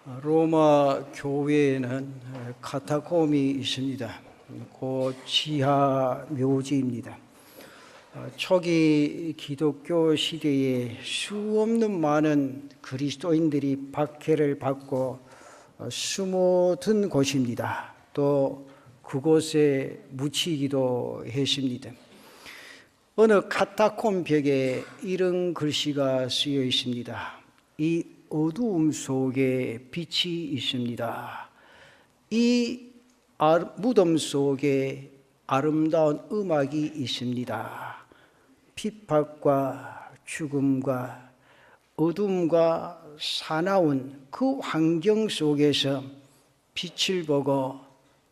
로마 교회에는 카타콤이 있습니다. 그 지하 묘지입니다. 초기 기독교 시대에 수없는 많은 그리스도인들이 박해를 받고 숨어든 곳입니다. 또 그곳에 묻히기도 했습니다. 어느 카타콤 벽에 이런 글씨가 쓰여 있습니다. 이 어두움 속에 빛이 있습니다. 이 무덤 속에 아름다운 음악이 있습니다. 핍박과 죽음과 어둠과 사나운 그 환경 속에서 빛을 보고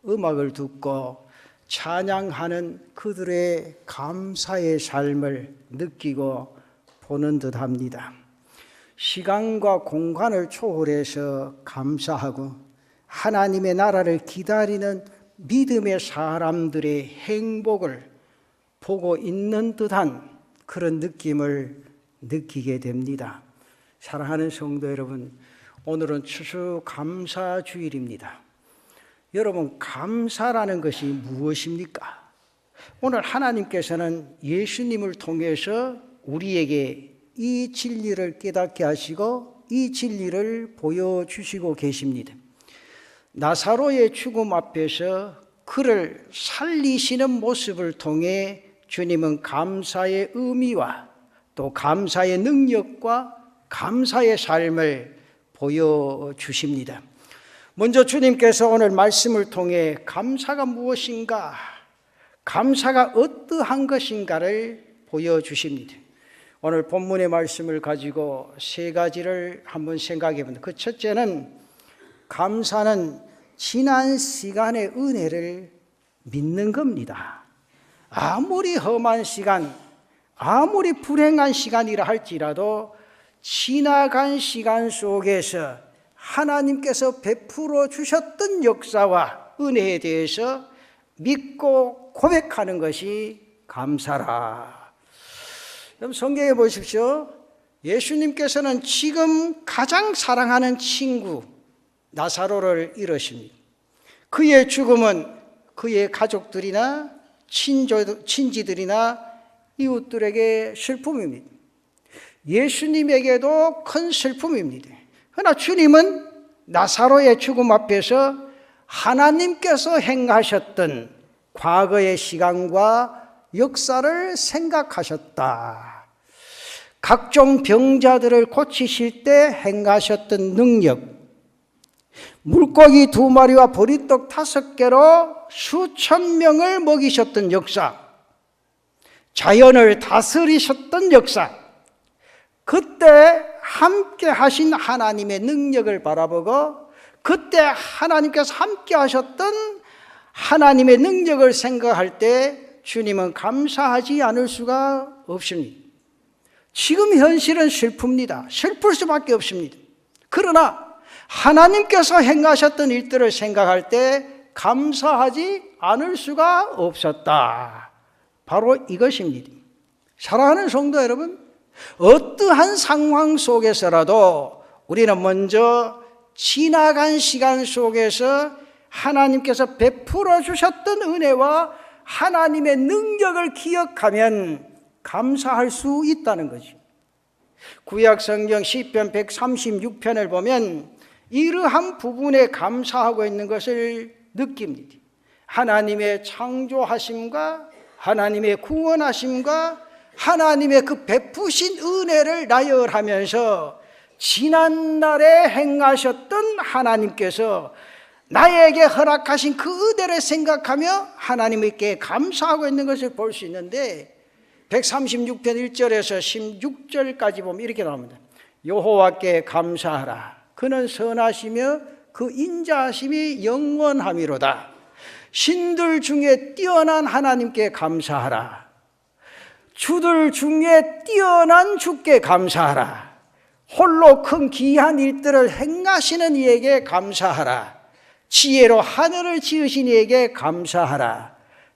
음악을 듣고 찬양하는 그들의 감사의 삶을 느끼고 보는 듯합니다. 시간과 공간을 초월해서 감사하고 하나님의 나라를 기다리는 믿음의 사람들의 행복을 보고 있는 듯한 그런 느낌을 느끼게 됩니다. 사랑하는 성도 여러분, 오늘은 추수감사주일입니다. 여러분, 감사라는 것이 무엇입니까? 오늘 하나님께서는 예수님을 통해서 우리에게 이 진리를 깨닫게 하시고 이 진리를 보여주시고 계십니다. 나사로의 죽음 앞에서 그를 살리시는 모습을 통해 주님은 감사의 의미와 또 감사의 능력과 감사의 삶을 보여주십니다. 먼저 주님께서 오늘 말씀을 통해 감사가 무엇인가, 감사가 어떠한 것인가를 보여주십니다. 오늘 본문의 말씀을 가지고 세 가지를 한번 생각해 봅니다. 그 첫째는 감사는 지난 시간의 은혜를 믿는 겁니다. 아무리 험한 시간, 아무리 불행한 시간이라 할지라도 지나간 시간 속에서 하나님께서 베풀어 주셨던 역사와 은혜에 대해서 믿고 고백하는 것이 감사라. 여러분, 성경에 보십시오. 예수님께서는 지금 가장 사랑하는 친구 나사로를 잃으십니다. 그의 죽음은 그의 가족들이나 친지들이나 이웃들에게 슬픔입니다. 예수님에게도 큰 슬픔입니다. 그러나 주님은 나사로의 죽음 앞에서 하나님께서 행하셨던 과거의 시간과 역사를 생각하셨다. 각종 병자들을 고치실 때 행하셨던 능력, 물고기 2마리와 보리떡 5개로 수천 명을 먹이셨던 역사, 자연을 다스리셨던 역사, 그때 함께 하신 하나님의 능력을 바라보고 그때 하나님께서 함께 하셨던 하나님의 능력을 생각할 때 주님은 감사하지 않을 수가 없습니다. 지금 현실은 슬픕니다. 슬플 수밖에 없습니다. 그러나 하나님께서 행하셨던 일들을 생각할 때 감사하지 않을 수가 없었다. 바로 이것입니다. 사랑하는 성도 여러분, 어떠한 상황 속에서라도 우리는 먼저 지나간 시간 속에서 하나님께서 베풀어 주셨던 은혜와 하나님의 능력을 기억하면 감사할 수 있다는 거죠. 구약 성경 시편 136편을 보면 이러한 부분에 감사하고 있는 것을 느낍니다. 하나님의 창조하심과 하나님의 구원하심과 하나님의 그 베푸신 은혜를 나열하면서 지난날에 행하셨던 하나님께서 나에게 허락하신 그 은혜를 생각하며 하나님께 감사하고 있는 것을 볼 수 있는데 136편 1절에서 16절까지 보면 이렇게 나옵니다. 여호와께 감사하라. 그는 선하시며 그 인자하심이 영원함이로다. 신들 중에 뛰어난 하나님께 감사하라. 주들 중에 뛰어난 주께 감사하라. 홀로 큰 기이한 일들을 행하시는 이에게 감사하라. 지혜로 하늘을 지으신 이에게 감사하라.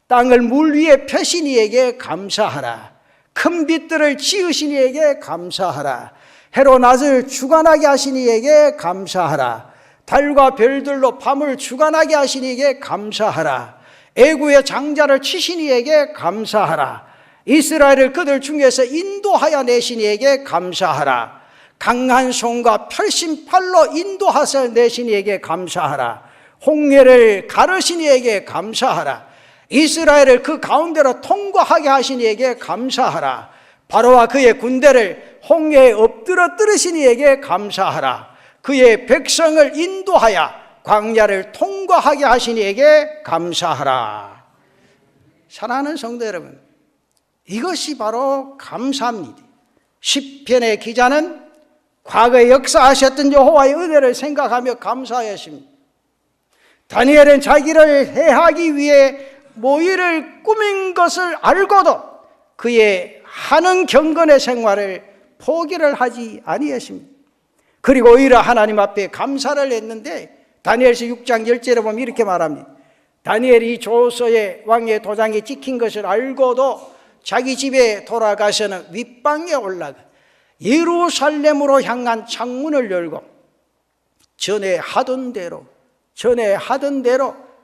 땅을 물 위에 펴신 이에게 감사하라. 큰 빛들을 지으신 이에게 감사하라. 해로 낮을 주관하게 하신 이에게 감사하라. 달과 별들로 밤을 주관하게 하신 이에게 감사하라. 애구의 장자를 치신 이에게 감사하라. 이스라엘을 그들 중에서 인도하여 내신 이에게 감사하라. 강한 손과 펼친 팔로 인도하여 내신 이에게 감사하라. 홍해를 가르신 이에게 감사하라. 이스라엘을 그 가운데로 통과하게 하신 이에게 감사하라. 바로와 그의 군대를 홍해에 엎드려 뜨르신 이에게 감사하라. 그의 백성을 인도하여 광야를 통과하게 하신 이에게 감사하라. 사랑하는 성도 여러분, 이것이 바로 감사입니다. 시편의 기자는 과거에 역사하셨던 여호와의 은혜를 생각하며 감사하였습니다. 다니엘은 자기를 해하기 위해 모의를 꾸민 것을 알고도 그의 하는 경건의 생활을 포기를 하지 아니했습니다. 그리고 오히려 하나님 앞에 감사를 했는데 다니엘서 6장 10절에 보면 이렇게 말합니다. 다니엘이 조서의 왕의 도장에 찍힌 것을 알고도 자기 집에 돌아가서는 윗방에 올라가 예루살렘으로 향한 창문을 열고 전에 하던 대로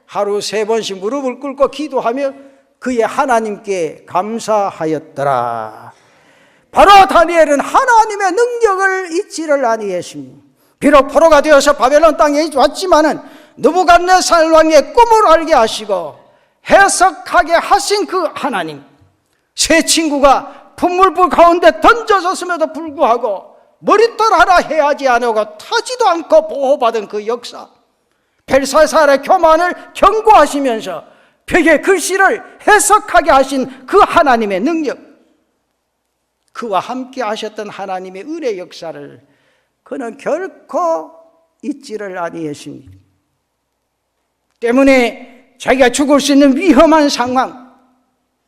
하루 3번씩 무릎을 꿇고 기도하며 그의 하나님께 감사하였더라. 바로 다니엘은 하나님의 능력을 잊지를 아니했습니다. 비록 포로가 되어서 바벨론 땅에 왔지만은 느부갓네살 왕의 꿈을 알게 하시고 해석하게 하신 그 하나님, 세 친구가 분물불 가운데 던져졌음에도 불구하고 머리털 하나 해하지 않고 타지도 않고 보호받은 그 역사, 벨사살의 교만을 경고하시면서 벽의 글씨를 해석하게 하신 그 하나님의 능력, 그와 함께 하셨던 하나님의 은혜 역사를 그는 결코 잊지를 아니했습니다. 때문에 자기가 죽을 수 있는 위험한 상황,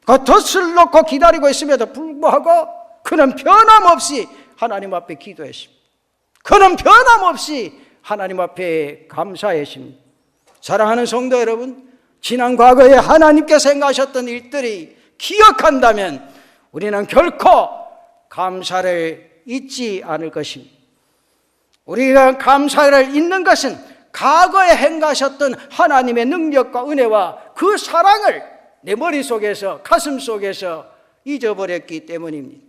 그 덫을 놓고 기다리고 있음에도 불구하고 그는 변함없이 하나님 앞에 기도했습니다. 그는 변함없이 하나님 앞에 감사했습니다. 사랑하는 성도 여러분, 지난 과거에 하나님께서 행하셨던 일들이 기억한다면 우리는 결코 감사를 잊지 않을 것입니다. 우리가 감사를 잊는 것은 과거에 행하셨던 하나님의 능력과 은혜와 그 사랑을 내 머릿속에서, 가슴속에서 잊어버렸기 때문입니다.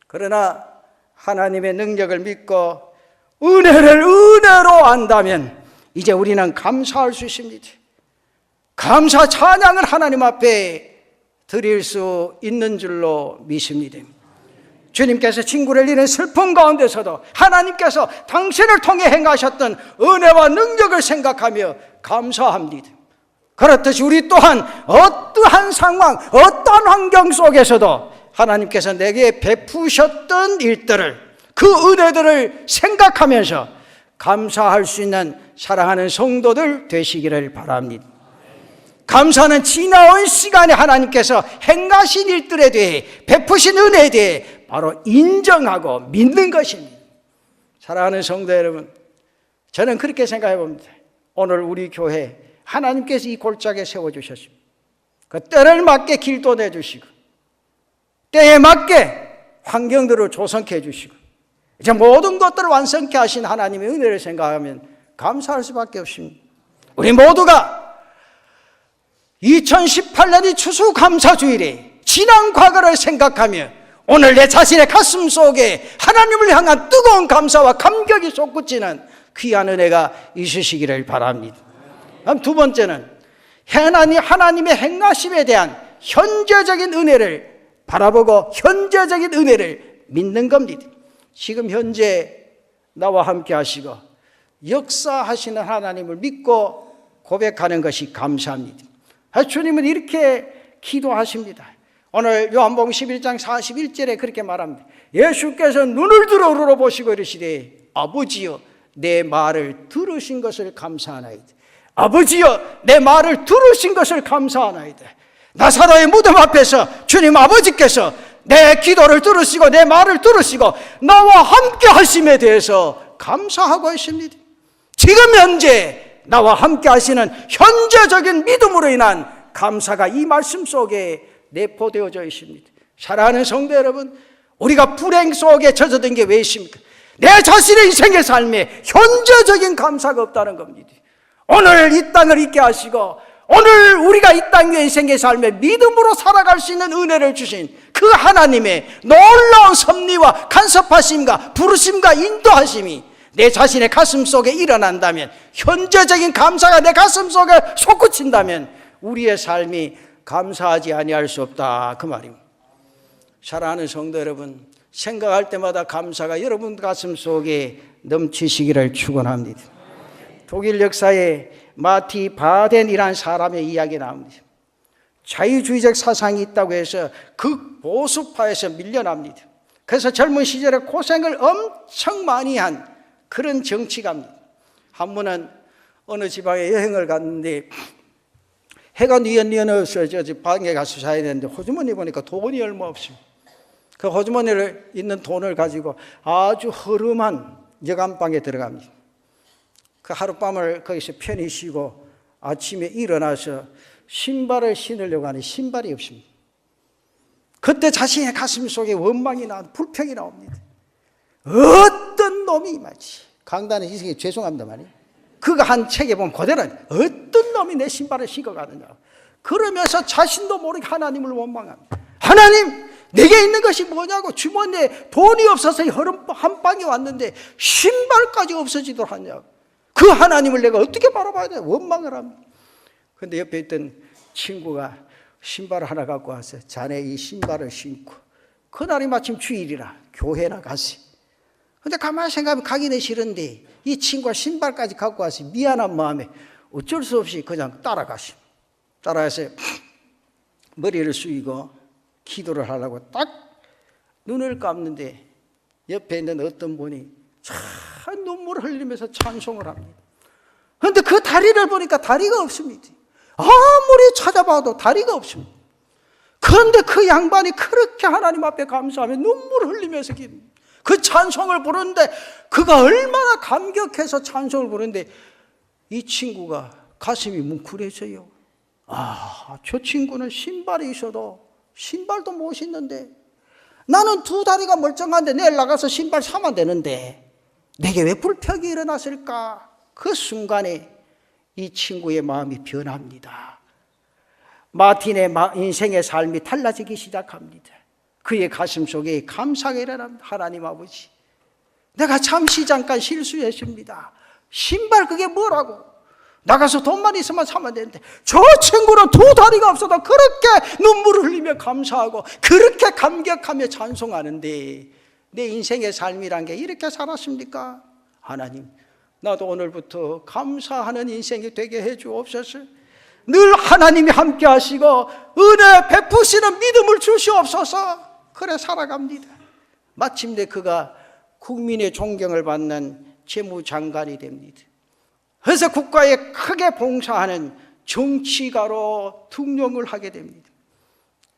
그러나 하나님의 능력을 믿고 은혜를 은혜로 안다면 이제 우리는 감사할 수 있습니다. 감사 찬양을 하나님 앞에 드릴 수 있는 줄로 믿습니다. 주님께서 친구를 잃은 슬픔 가운데서도 하나님께서 당신을 통해 행하셨던 은혜와 능력을 생각하며 감사합니다. 그렇듯이 우리 또한 어떠한 상황, 어떠한 환경 속에서도 하나님께서 내게 베푸셨던 일들을, 그 은혜들을 생각하면서 감사할 수 있는 사랑하는 성도들 되시기를 바랍니다. 감사는 지나온 시간에 하나님께서 행하신 일들에 대해, 베푸신 은혜에 대해 바로 인정하고 믿는 것입니다. 사랑하는 성도 여러분, 저는 그렇게 생각해 봅니다. 오늘 우리 교회 하나님께서 이 골짜기에 세워주셨습니다. 그 때를 맞게 길도 내주시고 때에 맞게 환경들을 조성케 해주시고 이제 모든 것들을 완성케 하신 하나님의 은혜를 생각하면 감사할 수밖에 없습니다. 우리 모두가 2018년이 추수감사주일에 지난 과거를 생각하며 오늘 내 자신의 가슴 속에 하나님을 향한 뜨거운 감사와 감격이 솟구치는 귀한 은혜가 있으시기를 바랍니다. 그럼 두 번째는 하나님의 행하심에 대한 현재적인 은혜를 바라보고 현재적인 은혜를 믿는 겁니다. 지금 현재 나와 함께 하시고 역사하시는 하나님을 믿고 고백하는 것이 감사합니다. 주님은 이렇게 기도하십니다. 오늘 요한복음 11장 41절에 그렇게 말합니다. 예수께서 눈을 들어 우러러보시고 이르시되 아버지여 내 말을 들으신 것을 감사하나이다. 아버지여 내 말을 들으신 것을 감사하나이다. 나사로의 무덤 앞에서 주님 아버지께서 내 기도를 들으시고 내 말을 들으시고 나와 함께 하심에 대해서 감사하고 있습니다. 지금 현재 나와 함께 하시는 현재적인 믿음으로 인한 감사가 이 말씀 속에 내포되어져 있습니다. 사랑하는 성도 여러분, 우리가 불행 속에 젖어든 게 왜 있습니까? 내 자신의 인생의 삶에 현재적인 감사가 없다는 겁니다. 오늘 이 땅을 있게 하시고 오늘 우리가 이 땅 위에 인생의 삶에 믿음으로 살아갈 수 있는 은혜를 주신 그 하나님의 놀라운 섭리와 간섭하심과 부르심과 인도하심이 내 자신의 가슴 속에 일어난다면, 현재적인 감사가 내 가슴 속에 솟구친다면 우리의 삶이 감사하지 아니할 수 없다, 그 말입니다. 사랑하는 성도 여러분, 생각할 때마다 감사가 여러분 가슴 속에 넘치시기를 축원합니다. 독일 역사에 마티 바덴이라는 사람의 이야기 나옵니다. 자유주의적 사상이 있다고 해서 극보수파에서 밀려납니다. 그래서 젊은 시절에 고생을 엄청 많이 한 그런 정치가입니다. 한 번은 어느 지방에 여행을 갔는데 해가 뉘엿뉘엿어서 저 방에 가서 자야 되는데 호주머니 보니까 돈이 얼마 없습니다. 그 호주머니를 있는 돈을 가지고 아주 허름한 여간방에 들어갑니다. 그 하룻밤을 거기서 편히 쉬고 아침에 일어나서 신발을 신으려고 하니 신발이 없습니다. 그때 자신의 가슴 속에 원망이 나옵니다. 불평이 나옵니다. 어떤 놈이 말이지, 강단은 이승에 죄송합니다만 그가 한 책에 보면 그대로 어떤 놈이 내 신발을 신어가느냐, 그러면서 자신도 모르게 하나님을 원망합니다. 하나님, 내게 있는 것이 뭐냐고, 주머니에 돈이 없어서 허름 한 방에 왔는데 신발까지 없어지도록 하냐고, 그 하나님을 내가 어떻게 바라봐야 돼, 원망을 합니다. 그런데 옆에 있던 친구가 신발을 하나 갖고 와서 자네 이 신발을 신고, 그날이 마침 주일이라 교회나 갔어요. 근데 가만히 생각하면 가기는 싫은데 이 친구가 신발까지 갖고 와서 미안한 마음에 어쩔 수 없이 그냥 따라가시. 따라가서 머리를 숙이고 기도를 하려고 딱 눈을 감는데 옆에 있는 어떤 분이 참 눈물을 흘리면서 찬송을 합니다. 그런데 그 다리를 보니까 다리가 없습니다. 아무리 찾아봐도 다리가 없습니다. 그런데 그 양반이 그렇게 하나님 앞에 감사하며 눈물을 흘리면서 그 찬송을 부르는데, 그가 얼마나 감격해서 찬송을 부르는데 이 친구가 가슴이 뭉클해져요. 아, 저 친구는 신발이 있어도 신발도 못 신는데, 나는 두 다리가 멀쩡한데 내일 나가서 신발 사면 되는데 내게 왜 불평이 일어났을까? 그 순간에 이 친구의 마음이 변합니다. 마틴의 인생의 삶이 달라지기 시작합니다. 그의 가슴 속에 감사가 일어납니다. 하나님 아버지, 내가 잠시 잠깐 실수했습니다. 신발 그게 뭐라고? 나가서 돈만 있으면 사면 되는데 저 친구는 두 다리가 없어도 그렇게 눈물을 흘리며 감사하고 그렇게 감격하며 찬송하는데 내 인생의 삶이란 게 이렇게 살았습니까? 하나님, 나도 오늘부터 감사하는 인생이 되게 해 주옵소서. 늘 하나님이 함께 하시고 은혜 베푸시는 믿음을 주시옵소서. 그래 살아갑니다. 마침내 그가 국민의 존경을 받는 재무장관이 됩니다. 그래서 국가에 크게 봉사하는 정치가로 등용을 하게 됩니다.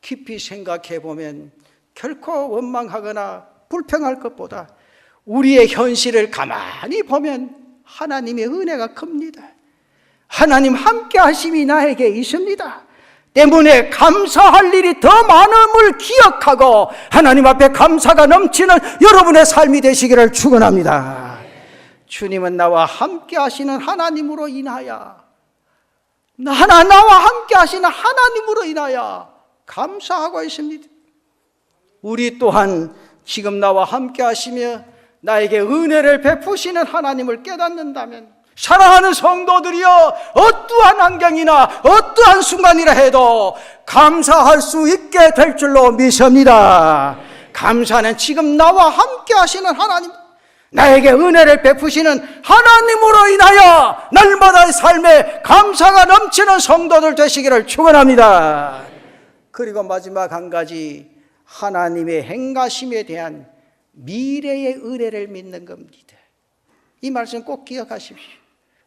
깊이 생각해 보면 결코 원망하거나 불평할 것보다 우리의 현실을 가만히 보면 하나님의 은혜가 큽니다. 하나님 함께 하심이 나에게 있습니다. 때문에 감사할 일이 더 많음을 기억하고 하나님 앞에 감사가 넘치는 여러분의 삶이 되시기를 축원합니다. 주님은 나와 함께 하시는 하나님으로 인하여, 나와 함께 하시는 하나님으로 인하여 감사하고 있습니다. 우리 또한 지금 나와 함께 하시며 나에게 은혜를 베푸시는 하나님을 깨닫는다면, 사랑하는 성도들이여, 어떠한 환경이나 어떠한 순간이라 해도 감사할 수 있게 될 줄로 믿습니다. 감사는 지금 나와 함께 하시는 하나님, 나에게 은혜를 베푸시는 하나님으로 인하여 날마다의 삶에 감사가 넘치는 성도들 되시기를 축원합니다. 그리고 마지막 한 가지, 하나님의 행하심에 대한 미래의 은혜를 믿는 겁니다. 이 말씀 꼭 기억하십시오.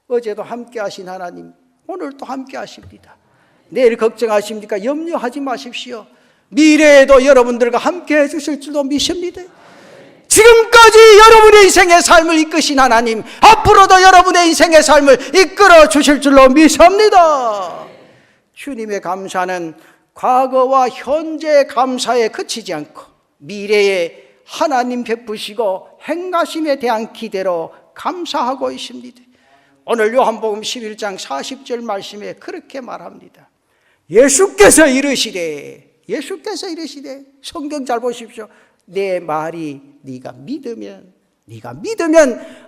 어제도 함께 하신 하나님 오늘도 함께 하십니다. 내일 걱정하십니까? 염려하지 마십시오. 미래에도 여러분들과 함께 해주실 줄도 믿습니다. 지금까지 여러분의 인생의 삶을 이끄신 하나님, 앞으로도 여러분의 인생의 삶을 이끌어 주실 줄로 믿습니다. 주님의 감사는 과거와 현재의 감사에 그치지 않고 미래의 하나님 베푸시고 행하심에 대한 기대로 감사하고 있습니다. 오늘 요한복음 11장 40절 말씀에 그렇게 말합니다. 예수께서 이르시되 성경 잘 보십시오. 내 말이 네가 믿으면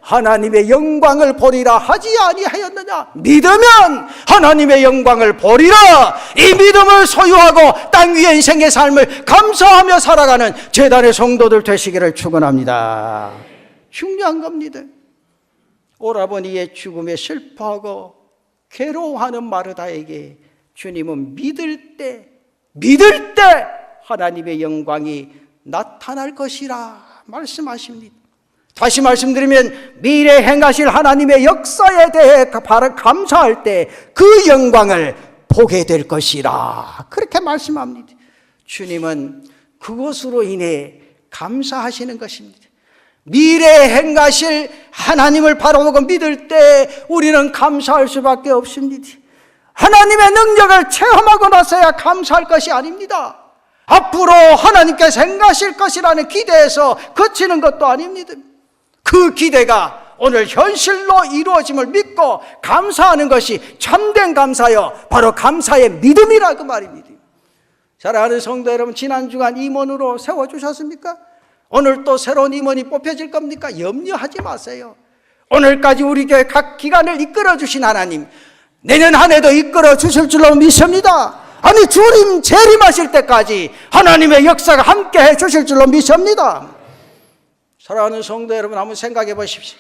하나님의 영광을 보리라 하지 아니하였느냐? 믿으면 하나님의 영광을 보리라. 이 믿음을 소유하고 땅 위의 인생의 삶을 감사하며 살아가는 제단의 성도들 되시기를 축원합니다. 중요한 겁니다. 오라버니의 죽음에 슬퍼하고 괴로워하는 마르다에게 주님은 믿을 때 하나님의 영광이 나타날 것이라 말씀하십니다. 다시 말씀드리면 미래에 행하실 하나님의 역사에 대해 바로 감사할 때 그 영광을 보게 될 것이라 그렇게 말씀합니다. 주님은 그것으로 인해 감사하시는 것입니다. 미래에 행하실 하나님을 바라보고 믿을 때 우리는 감사할 수밖에 없습니다. 하나님의 능력을 체험하고 나서야 감사할 것이 아닙니다. 앞으로 하나님께서 행하실 것이라는 기대에서 그치는 것도 아닙니다. 그 기대가 오늘 현실로 이루어짐을 믿고 감사하는 것이 참된 감사요, 바로 감사의 믿음이라 그 말입니다. 사랑하는 성도 여러분, 지난 주간 임원으로 세워주셨습니까? 오늘 또 새로운 임원이 뽑혀질 겁니까? 염려하지 마세요. 오늘까지 우리 교회 각 기관을 이끌어 주신 하나님, 내년 한 해도 이끌어 주실 줄로 믿습니다. 아니, 주님 재림하실 때까지 하나님의 역사가 함께 해 주실 줄로 믿습니다. 사랑하는 성도 여러분, 한번 생각해 보십시오.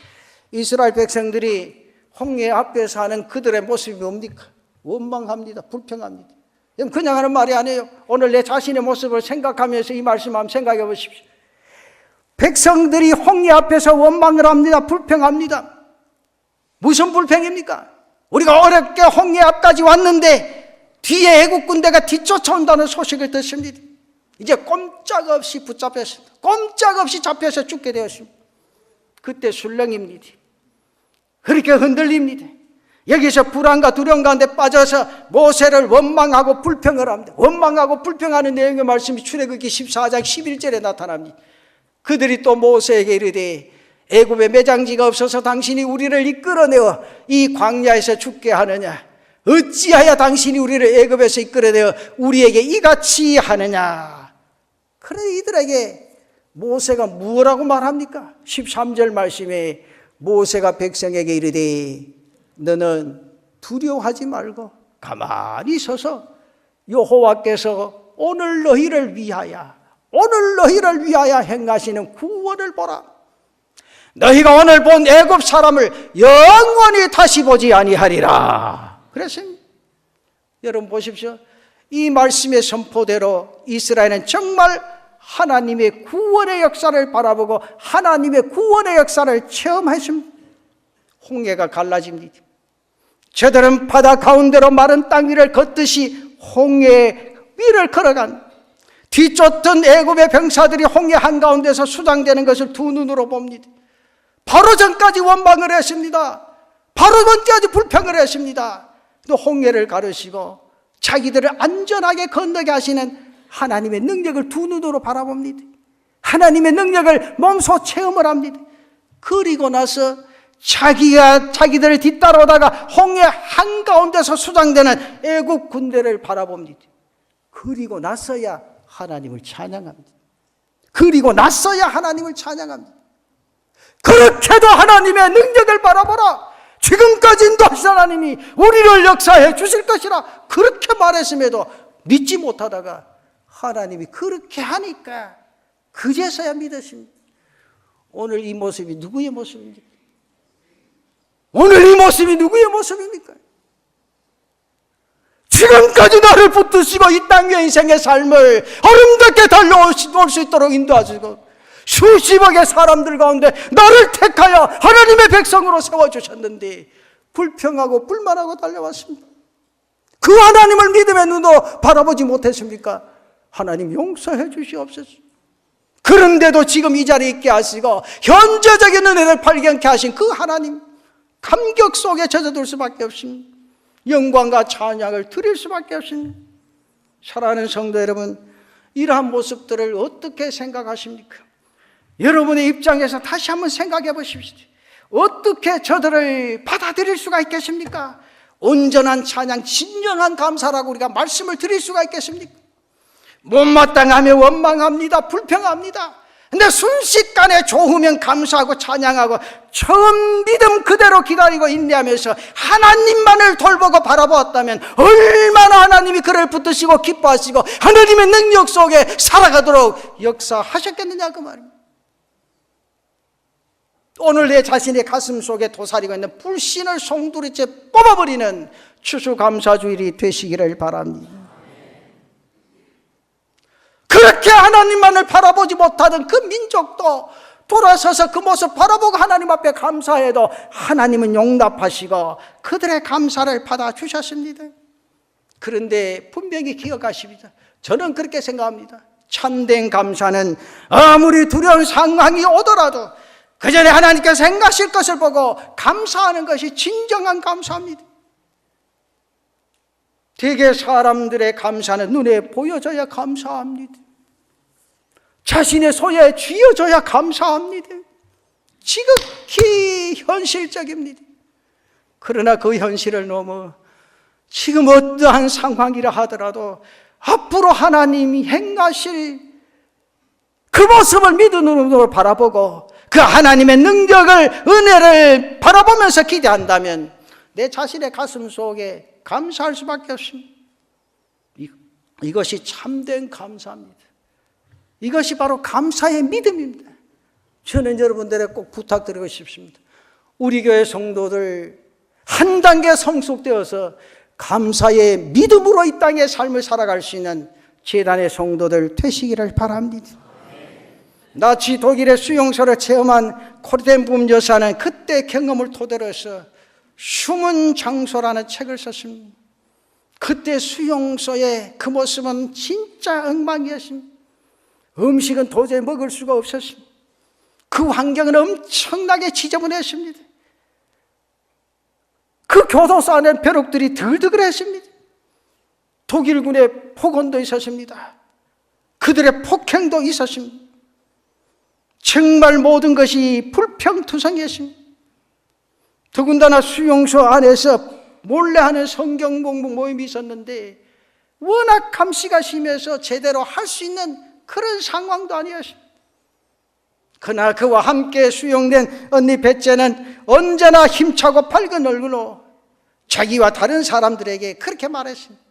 이스라엘 백성들이 홍해 앞에서 하는 그들의 모습이 뭡니까? 원망합니다. 불평합니다. 그냥 하는 말이 아니에요. 오늘 내 자신의 모습을 생각하면서 이 말씀 한번 생각해 보십시오. 백성들이 홍해 앞에서 원망을 합니다. 불평합니다. 무슨 불평입니까? 우리가 어렵게 홍해 앞까지 왔는데 뒤에 애국 군대가 뒤쫓아온다는 소식을 듣습니다. 이제 꼼짝없이 붙잡혔습니다. 꼼짝없이 잡혀서 죽게 되었습니다. 그때 술렁입니다. 그렇게 흔들립니다. 여기서 불안과 두려움 가운데 빠져서 모세를 원망하고 불평을 합니다. 원망하고 불평하는 내용의 말씀이 출애굽기 14장 11절에 나타납니다. 그들이 또 모세에게 이르되 애굽에 매장지가 없어서 당신이 우리를 이끌어내어 이 광야에서 죽게 하느냐? 어찌하여 당신이 우리를 애굽에서 이끌어내어 우리에게 이같이 하느냐? 그래 이들에게 모세가 뭐라고 말합니까? 13절 말씀에 모세가 백성에게 이르되 너는 두려워하지 말고 가만히 서서 여호와께서 오늘 너희를 위하여 행하시는 구원을 보라. 너희가 오늘 본 애굽 사람을 영원히 다시 보지 아니하리라. 그랬습니다. 여러분 보십시오. 이 말씀의 선포대로 이스라엘은 정말 하나님의 구원의 역사를 바라보고 하나님의 구원의 역사를 체험했습니다. 홍해가 갈라집니다. 저들은 바다 가운데로 마른 땅 위를 걷듯이 홍해 위를 걸어간 뒤쫓던 애굽의 병사들이 홍해 한가운데서 수장되는 것을 두 눈으로 봅니다. 바로 전까지 원망을 했습니다. 바로 전까지 불평을 했습니다. 또 홍해를 가르시고 자기들을 안전하게 건너게 하시는 하나님의 능력을 두 눈으로 바라봅니다. 하나님의 능력을 몸소 체험을 합니다. 그리고 나서 자기들을 뒤따라오다가 홍해 한가운데서 수장되는 애국 군대를 바라봅니다. 그리고 나서야 하나님을 찬양합니다. 그렇게도 하나님의 능력을 바라보라. 지금까지 인도하신 하나님이 우리를 역사해 주실 것이라 그렇게 말했음에도 믿지 못하다가 하나님이 그렇게 하니까 그제서야 믿었습니다. 오늘 이 모습이 누구의 모습입니까? 지금까지 나를 붙드시고 이 땅 위의 인생의 삶을 아름답게 달려올 수 있도록 인도하시고 수십억의 사람들 가운데 나를 택하여 하나님의 백성으로 세워주셨는데 불평하고 불만하고 달려왔습니다. 그 하나님을 믿음의 눈으로 바라보지 못했습니까? 하나님 용서해 주시옵소서. 그런데도 지금 이 자리에 있게 하시고 현재적인 은혜를 발견케 하신 그 하나님, 감격 속에 젖어들 수밖에 없습니다. 영광과 찬양을 드릴 수밖에 없습니다. 사랑하는 성도 여러분, 이러한 모습들을 어떻게 생각하십니까? 여러분의 입장에서 다시 한번 생각해 보십시오. 어떻게 저들을 받아들일 수가 있겠습니까? 온전한 찬양, 진정한 감사라고 우리가 말씀을 드릴 수가 있겠습니까? 못마땅하며 원망합니다. 불평합니다. 근데 순식간에 좋으면 감사하고 찬양하고 처음 믿음 그대로 기다리고 인내하면서 하나님만을 돌보고 바라보았다면 얼마나 하나님이 그를 붙드시고 기뻐하시고 하나님의 능력 속에 살아가도록 역사하셨겠느냐 그 말입니다. 오늘 내 자신의 가슴 속에 도사리고 있는 불신을 송두리째 뽑아버리는 추수감사주일이 되시기를 바랍니다. 그렇게 하나님만을 바라보지 못하던 그 민족도 돌아서서 그 모습 바라보고 하나님 앞에 감사해도 하나님은 용납하시고 그들의 감사를 받아주셨습니다. 그런데 분명히 기억하십니다. 저는 그렇게 생각합니다. 참된 감사는 아무리 두려운 상황이 오더라도 그 전에 하나님께서 행하실 것을 보고 감사하는 것이 진정한 감사입니다. 대개 사람들의 감사는 눈에 보여져야 감사합니다. 자신의 손에 쥐어져야 감사합니다. 지극히 현실적입니다. 그러나 그 현실을 넘어 지금 어떠한 상황이라 하더라도 앞으로 하나님이 행하실 그 모습을 믿는 눈으로 바라보고 그 하나님의 능력을, 은혜를 바라보면서 기대한다면 내 자신의 가슴 속에 감사할 수밖에 없습니다. 이것이 참된 감사입니다. 이것이 바로 감사의 믿음입니다. 저는 여러분들에 꼭 부탁드리고 싶습니다. 우리 교회 성도들 한 단계 성숙되어서 감사의 믿음으로 이 땅의 삶을 살아갈 수 있는 제단의 성도들 되시기를 바랍니다. 나치 독일의 수용소를 체험한 코르텐붐 여사는 그때 경험을 토대로 해서 숨은 장소라는 책을 썼습니다. 그때 수용소의 그 모습은 진짜 엉망이었습니다. 음식은 도저히 먹을 수가 없었습니다. 그 환경은 엄청나게 지저분했습니다. 그 교도소 안에 벼룩들이 들드글했습니다. 독일군의 폭언도 있었습니다. 그들의 폭행도 있었습니다. 정말 모든 것이 불평투성이었습니다. 더군다나 수용소 안에서 몰래 하는 성경 공부 모임이 있었는데 워낙 감시가 심해서 제대로 할 수 있는 그런 상황도 아니었습니다. 그러나 그와 함께 수용된 언니 벳제는 언제나 힘차고 밝은 얼굴로 자기와 다른 사람들에게 그렇게 말했습니다.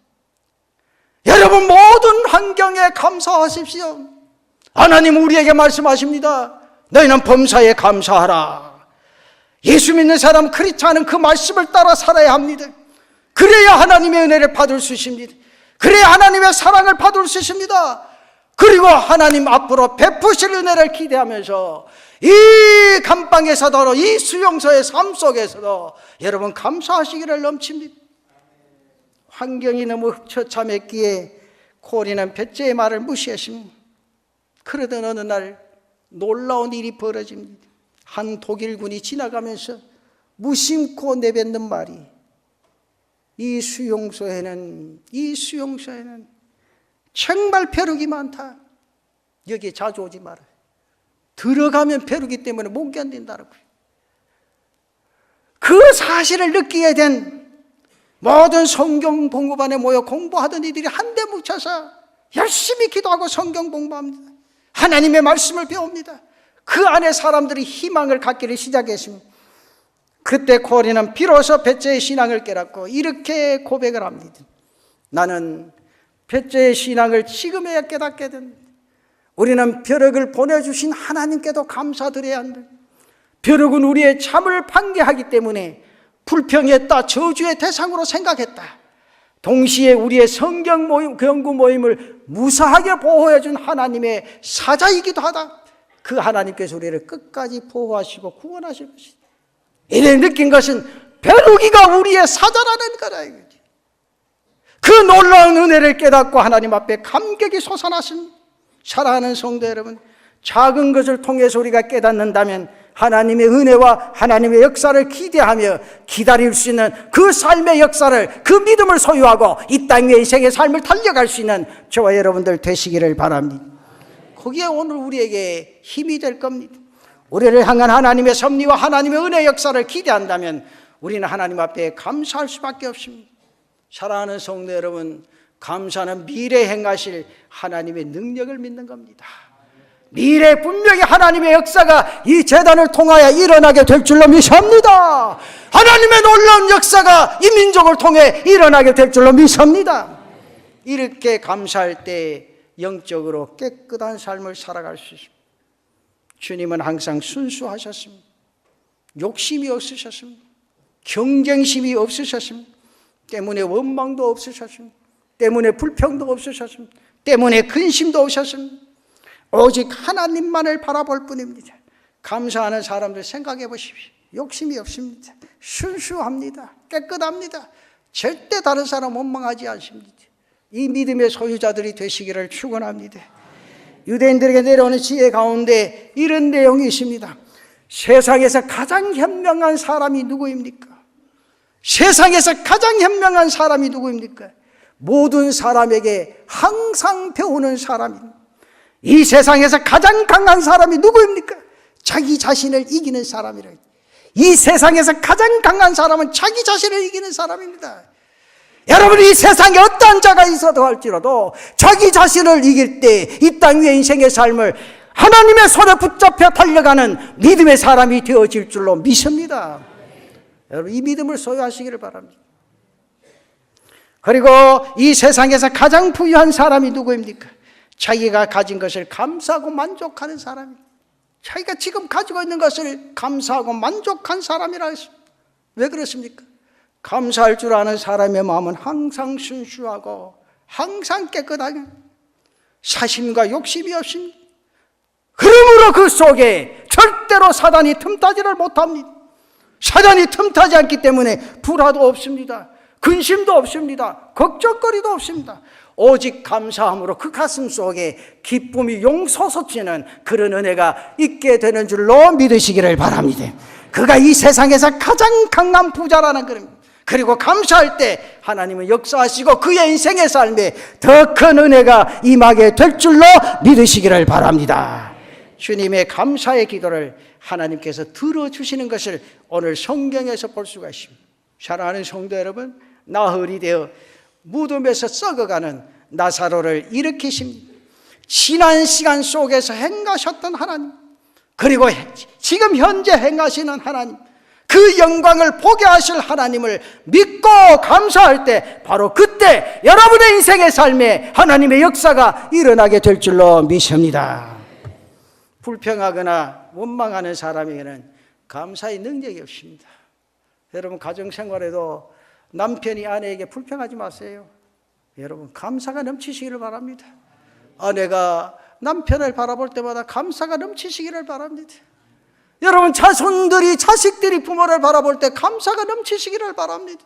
여러분, 모든 환경에 감사하십시오. 하나님 우리에게 말씀하십니다. 너희는 범사에 감사하라. 예수 믿는 사람 크리스찬은 그 말씀을 따라 살아야 합니다. 그래야 하나님의 은혜를 받을 수 있습니다. 그래야 하나님의 사랑을 받을 수 있습니다. 그리고 하나님 앞으로 베푸실 은혜를 기대하면서 이 감방에서도 이 수용소의 삶 속에서도 여러분 감사하시기를 넘칩니다. 환경이 너무 처참했기에 코리는 벳제의 말을 무시했습니다. 그러던 어느 날 놀라운 일이 벌어집니다. 한 독일군이 지나가면서 무심코 내뱉는 말이 이 수용소에는 정말 벼룩이 많다. 여기에 자주 오지 마라. 들어가면 벼룩이 때문에 못 견딘다라고요. 그 사실을 느끼게 된 모든 성경 공부반에 모여 공부하던 이들이 한데 뭉쳐서 열심히 기도하고 성경 공부합니다. 하나님의 말씀을 배웁니다. 그 안에 사람들이 희망을 갖기를 시작했습니다. 그때 코리는 비로소 벳제의 신앙을 깨닫고 이렇게 고백을 합니다. 나는 벳제의 신앙을 지금에야 깨닫게 됩니다. 우리는 벼룩을 보내주신 하나님께도 감사드려야 한다. 벼룩은 우리의 참을 판개하기 때문에 불평했다, 저주의 대상으로 생각했다. 동시에 우리의 성경 모임, 연구 모임을 무사하게 보호해준 하나님의 사자이기도 하다. 그 하나님께서 우리를 끝까지 보호하시고 구원하실 것이다. 이래 느낀 것은 벼룩이가 우리의 사자라는 거라 이거지. 그 놀라운 은혜를 깨닫고 하나님 앞에 감격이 솟아났습니다. 사랑하는 성도 여러분, 작은 것을 통해서 우리가 깨닫는다면 하나님의 은혜와 하나님의 역사를 기대하며 기다릴 수 있는 그 삶의 역사를, 그 믿음을 소유하고 이 땅 위의 인생의 삶을 달려갈 수 있는 저와 여러분들 되시기를 바랍니다. 그게 오늘 우리에게 힘이 될 겁니다. 우리를 향한 하나님의 섭리와 하나님의 은혜 역사를 기대한다면 우리는 하나님 앞에 감사할 수밖에 없습니다. 사랑하는 성도 여러분, 감사는 미래에 행하실 하나님의 능력을 믿는 겁니다. 미래에 분명히 하나님의 역사가 이 재단을 통하여 일어나게 될 줄로 믿습니다. 하나님의 놀라운 역사가 이 민족을 통해 일어나게 될 줄로 믿습니다. 이렇게 감사할 때 영적으로 깨끗한 삶을 살아갈 수 있습니다. 주님은 항상 순수하셨습니다. 욕심이 없으셨습니다. 경쟁심이 없으셨습니다. 때문에 원망도 없으셨습니다. 때문에 불평도 없으셨습니다. 때문에 근심도 없으셨습니다. 오직 하나님만을 바라볼 뿐입니다. 감사하는 사람들 생각해 보십시오. 욕심이 없습니다. 순수합니다. 깨끗합니다. 절대 다른 사람 원망하지 않습니다. 이 믿음의 소유자들이 되시기를 축원합니다. 유대인들에게 내려오는 지혜 가운데 이런 내용이 있습니다. 세상에서 가장 현명한 사람이 누구입니까? 세상에서 가장 현명한 사람이 누구입니까? 모든 사람에게 항상 배우는 사람입니다. 이 세상에서 가장 강한 사람이 누구입니까? 자기 자신을 이기는 사람이라. 이 세상에서 가장 강한 사람은 자기 자신을 이기는 사람입니다. 여러분, 이 세상에 어떠한 자가 있어도 할지라도 자기 자신을 이길 때 이 땅 위의 인생의 삶을 하나님의 손에 붙잡혀 달려가는 믿음의 사람이 되어질 줄로 믿습니다. 여러분, 이 믿음을 소유하시기를 바랍니다. 그리고 이 세상에서 가장 부유한 사람이 누구입니까? 자기가 가진 것을 감사하고 만족하는 사람입니다. 자기가 지금 가지고 있는 것을 감사하고 만족한 사람이라 했습니다. 왜 그렇습니까? 감사할 줄 아는 사람의 마음은 항상 순수하고 항상 깨끗하게 사심과 욕심이 없습니다. 그러므로 그 속에 절대로 사단이 틈타지를 못합니다. 사단이 틈타지 않기 때문에 불화도 없습니다. 근심도 없습니다. 걱정거리도 없습니다. 오직 감사함으로 그 가슴 속에 기쁨이 용솟아지는 그런 은혜가 있게 되는 줄로 믿으시기를 바랍니다. 그가 이 세상에서 가장 강한 부자라는 겁니다. 그리고 감사할 때 하나님은 역사하시고 그의 인생의 삶에 더 큰 은혜가 임하게 될 줄로 믿으시기를 바랍니다. 주님의 감사의 기도를 하나님께서 들어주시는 것을 오늘 성경에서 볼 수가 있습니다. 사랑하는 성도 여러분, 나흘이 되어 무덤에서 썩어가는 나사로를 일으키십니다. 지난 시간 속에서 행하셨던 하나님, 그리고 지금 현재 행하시는 하나님, 그 영광을 보게 하실 하나님을 믿고 감사할 때 바로 그때 여러분의 인생의 삶에 하나님의 역사가 일어나게 될 줄로 믿습니다. 불평하거나 원망하는 사람에게는 감사의 능력이 없습니다. 여러분, 가정생활에도 남편이 아내에게 불평하지 마세요. 여러분, 감사가 넘치시기를 바랍니다. 아내가 남편을 바라볼 때마다 감사가 넘치시기를 바랍니다. 여러분, 자식들이 부모를 바라볼 때 감사가 넘치시기를 바랍니다.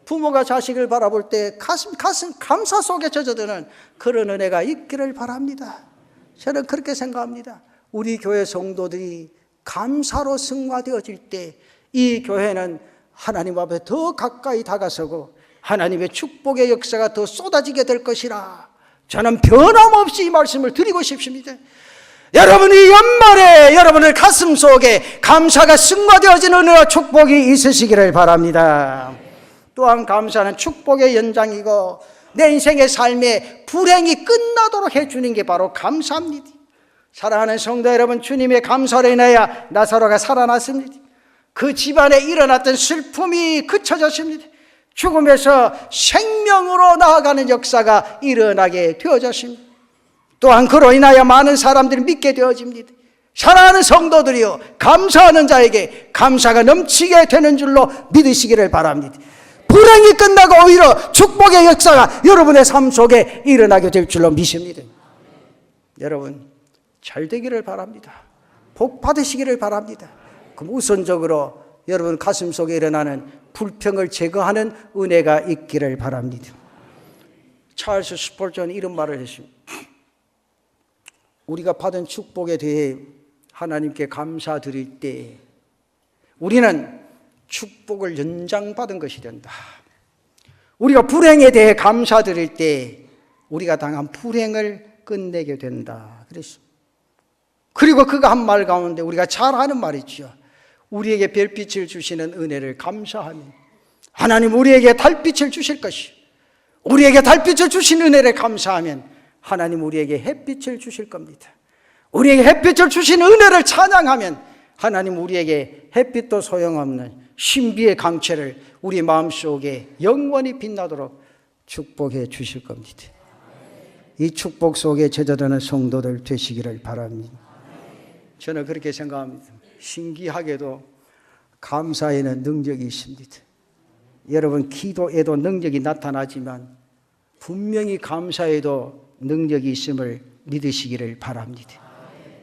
부모가 자식을 바라볼 때 가슴 감사 속에 젖어드는 그런 은혜가 있기를 바랍니다. 저는 그렇게 생각합니다. 우리 교회 성도들이 감사로 승화되어질 때 이 교회는 하나님 앞에 더 가까이 다가서고 하나님의 축복의 역사가 더 쏟아지게 될 것이라 저는 변함없이 이 말씀을 드리고 싶습니다. 여러분이 연말에 여러분의 가슴 속에 감사가 승화되어지는 은혜와 축복이 있으시기를 바랍니다. 또한 감사는 축복의 연장이고 내 인생의 삶에 불행이 끝나도록 해주는 게 바로 감사입니다. 사랑하는 성도 여러분, 주님의 감사로 인하여 나사로가 살아났습니다. 그 집안에 일어났던 슬픔이 그쳐졌습니다. 죽음에서 생명으로 나아가는 역사가 일어나게 되어졌습니다. 또한 그로 인하여 많은 사람들이 믿게 되어집니다. 사랑하는 성도들이요, 감사하는 자에게 감사가 넘치게 되는 줄로 믿으시기를 바랍니다. 불행이 끝나고 오히려 축복의 역사가 여러분의 삶 속에 일어나게 될 줄로 믿습니다. 여러분, 잘 되기를 바랍니다. 복 받으시기를 바랍니다. 그럼 우선적으로 여러분 가슴 속에 일어나는 불평을 제거하는 은혜가 있기를 바랍니다. 찰스 스펄전이 이런 말을 했습니다. 우리가 받은 축복에 대해 하나님께 감사드릴 때 우리는 축복을 연장받은 것이 된다. 우리가 불행에 대해 감사드릴 때 우리가 당한 불행을 끝내게 된다. 그랬습니다. 그리고 그가 한 말 가운데 우리가 잘 아는 말이죠. 우리에게 별빛을 주시는 은혜를 감사하면 하나님 우리에게 달빛을 주실 것이, 우리에게 달빛을 주신 은혜를 감사하면 하나님 우리에게 햇빛을 주실 겁니다. 우리에게 햇빛을 주신 은혜를 찬양하면 하나님 우리에게 햇빛도 소용없는 신비의 강체를 우리 마음속에 영원히 빛나도록 축복해 주실 겁니다. 이 축복 속에 젖어드는 성도들 되시기를 바랍니다. 저는 그렇게 생각합니다. 신기하게도 감사에는 능력이 있습니다. 여러분, 기도에도 능력이 나타나지만 분명히 감사에도 능력이 있음을 믿으시기를 바랍니다.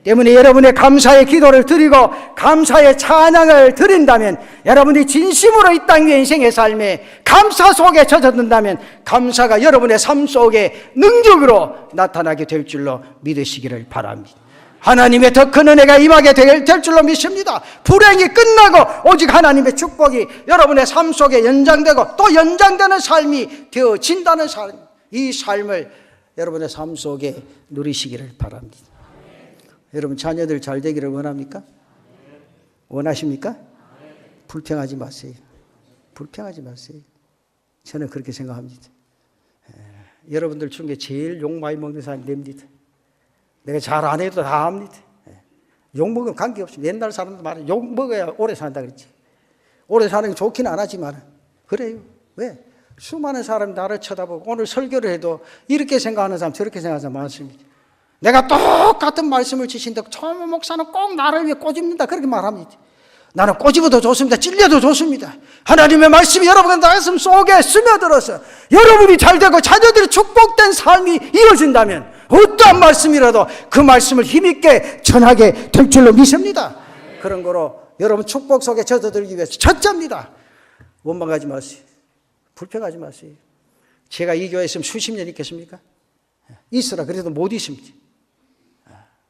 때문에 여러분의 감사의 기도를 드리고 감사의 찬양을 드린다면, 여러분이 진심으로 이 땅 위의 인생의 삶에 감사 속에 젖어든다면 감사가 여러분의 삶 속에 능력으로 나타나게 될 줄로 믿으시기를 바랍니다. 하나님의 더 큰 은혜가 임하게 될 줄로 믿습니다. 불행이 끝나고 오직 하나님의 축복이 여러분의 삶 속에 연장되고 또 연장되는 삶이 되어진다는 삶, 이 삶을 여러분의 삶 속에 누리시기를 바랍니다. 여러분, 자녀들 잘 되기를 원합니까? 원하십니까? 불평하지 마세요. 불평하지 마세요. 저는 그렇게 생각합니다. 여러분들 중에 제일 욕 많이 먹는 사람이 됩니다. 내가 잘 안 해도 다 합니다. 욕 먹으면 관계없습니다. 옛날 사람들 말은 욕 먹어야 오래 산다 그랬지. 오래 사는 게 좋기는 안 하지만 그래요. 왜? 수많은 사람이 나를 쳐다보고 오늘 설교를 해도 이렇게 생각하는 사람 저렇게 생각하는 사람 많습니다. 내가 똑같은 말씀을 주신데 저 목사는 꼭 나를 위해 꼬집는다 그렇게 말합니다. 나는 꼬집어도 좋습니다. 찔려도 좋습니다. 하나님의 말씀이 여러분의 말씀 속에 스며들어서 여러분이 잘되고 자녀들이 축복된 삶이 이어진다면 어떠한 말씀이라도 그 말씀을 힘있게 전하게 될 줄로 믿습니다. 그런 거로 여러분 축복 속에 젖어들기 위해서 첫째입니다. 원망하지 마세요. 불평하지 마세요. 제가 이 교회에 있으면 수십 년 있겠습니까? 있으라 그래도 못 있습니다.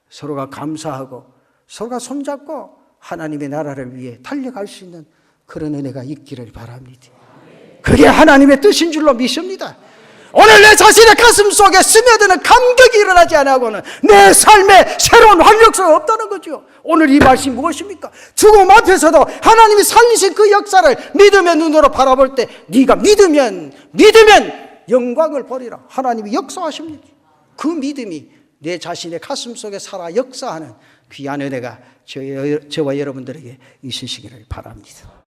서로가 감사하고 서로가 손잡고 하나님의 나라를 위해 달려갈 수 있는 그런 은혜가 있기를 바랍니다. 그게 하나님의 뜻인 줄로 믿습니다. 오늘 내 자신의 가슴 속에 스며드는 감격이 일어나지 않고는 내 삶에 새로운 활력소가 없다는 거죠. 오늘 이 말씀이 무엇입니까? 죽음 앞에서도 하나님이 살리신 그 역사를 믿음의 눈으로 바라볼 때 네가 믿으면 영광을 버리라. 하나님이 역사하십니다. 그 믿음이 내 자신의 가슴 속에 살아 역사하는 귀한 은혜가 저와 여러분들에게 있으시기를 바랍니다.